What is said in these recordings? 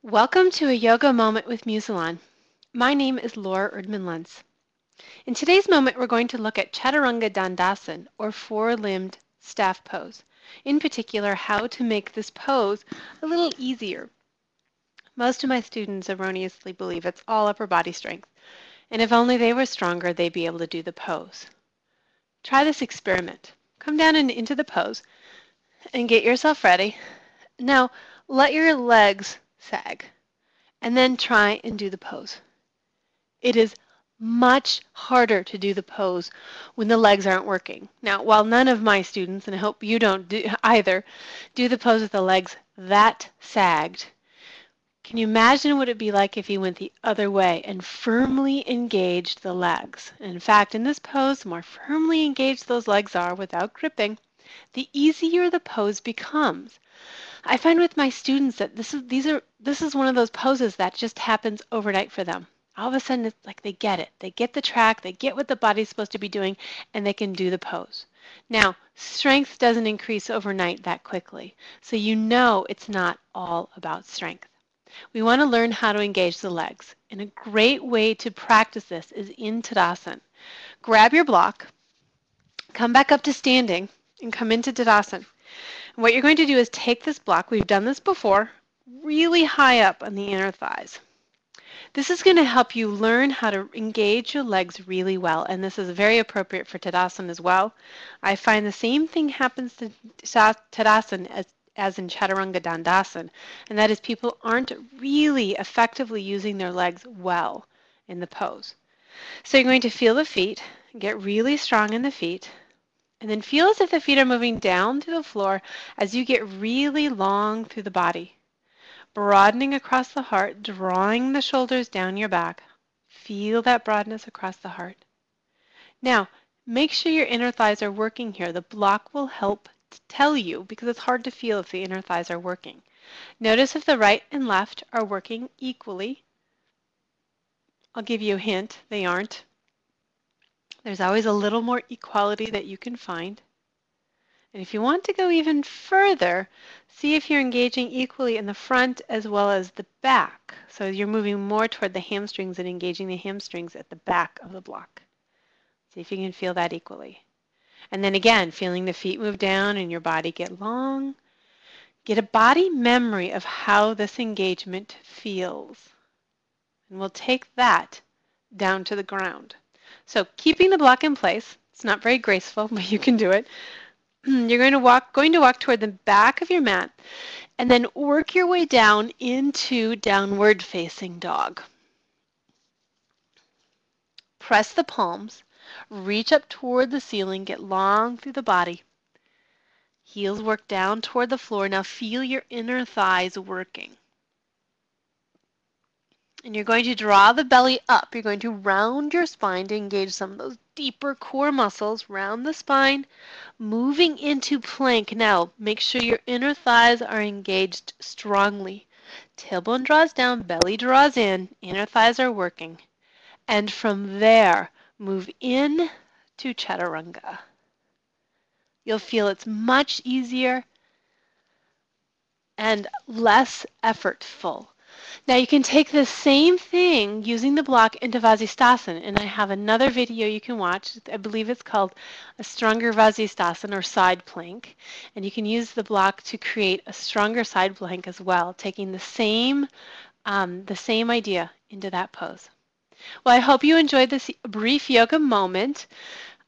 Welcome to a yoga moment with Musalon. My name is Laura Erdman-Luntz. In today's moment, we're going to look at Chaturanga Dandasana, or four-limbed staff pose. In particular, how to make this pose a little easier. Most of my students erroneously believe it's all upper body strength, and if only they were stronger, they'd be able to do the pose. Try this experiment. Come down and into the pose and get yourself ready. Now, let your legs sag, and then try and do the pose. It is much harder to do the pose when the legs aren't working. Now, while none of my students, and I hope you don't either, do the pose with the legs that sagged, can you imagine what it'd be like if you went the other way and firmly engaged the legs? And in fact, in this pose, the more firmly engaged those legs are without gripping, the easier the pose becomes. I find with my students that this is one of those poses that just happens overnight for them. All of a sudden, it's like they get it. They get the track, they get what the body's supposed to be doing, and they can do the pose. Now, strength doesn't increase overnight that quickly, so you know it's not all about strength. We want to learn how to engage the legs, and a great way to practice this is in Tadasana. Grab your block, come back up to standing, and come into Tadasana. And what you're going to do is take this block, we've done this before, really high up on the inner thighs. This is going to help you learn how to engage your legs really well, and this is very appropriate for Tadasana as well. I find the same thing happens to Tadasana as in Chaturanga Dandasana, and that is people aren't really effectively using their legs well in the pose. So you're going to feel the feet, get really strong in the feet, and then feel as if the feet are moving down to the floor as you get really long through the body. Broadening across the heart, drawing the shoulders down your back. Feel that broadness across the heart. Now, make sure your inner thighs are working here. The block will help to tell you because it's hard to feel if the inner thighs are working. Notice if the right and left are working equally. I'll give you a hint, they aren't. There's always a little more equality that you can find. And if you want to go even further, see if you're engaging equally in the front as well as the back. So you're moving more toward the hamstrings and engaging the hamstrings at the back of the block. See if you can feel that equally. And then again, feeling the feet move down and your body get long. Get a body memory of how this engagement feels. And we'll take that down to the ground. So keeping the block in place, it's not very graceful, but you can do it. You're going to walk toward the back of your mat and then work your way down into downward facing dog. Press the palms, reach up toward the ceiling, get long through the body. Heels work down toward the floor. Now feel your inner thighs working. And you're going to draw the belly up. You're going to round your spine to engage some of those deeper core muscles. Round the spine, moving into plank. Now, make sure your inner thighs are engaged strongly. Tailbone draws down, belly draws in, inner thighs are working. And from there, move in to Chaturanga. You'll feel it's much easier and less effortful. Now you can take the same thing using the block into Vasisthasana, and I have another video you can watch. I believe it's called a stronger Vasisthasana or side plank, and you can use the block to create a stronger side plank as well, taking the same idea into that pose. Well, I hope you enjoyed this brief yoga moment,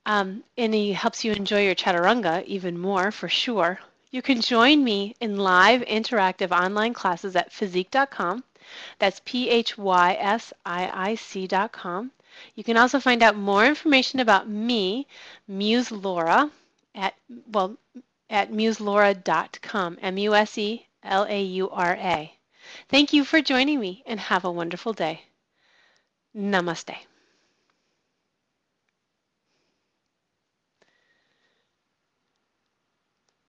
and it helps you enjoy your Chaturanga even more for sure. You can join me in live interactive online classes at physique.com. That's PHYSIIC.com. You can also find out more information about me, Muse Laura, at muselaura.com, MUSELAURA. Thank you for joining me and have a wonderful day. Namaste.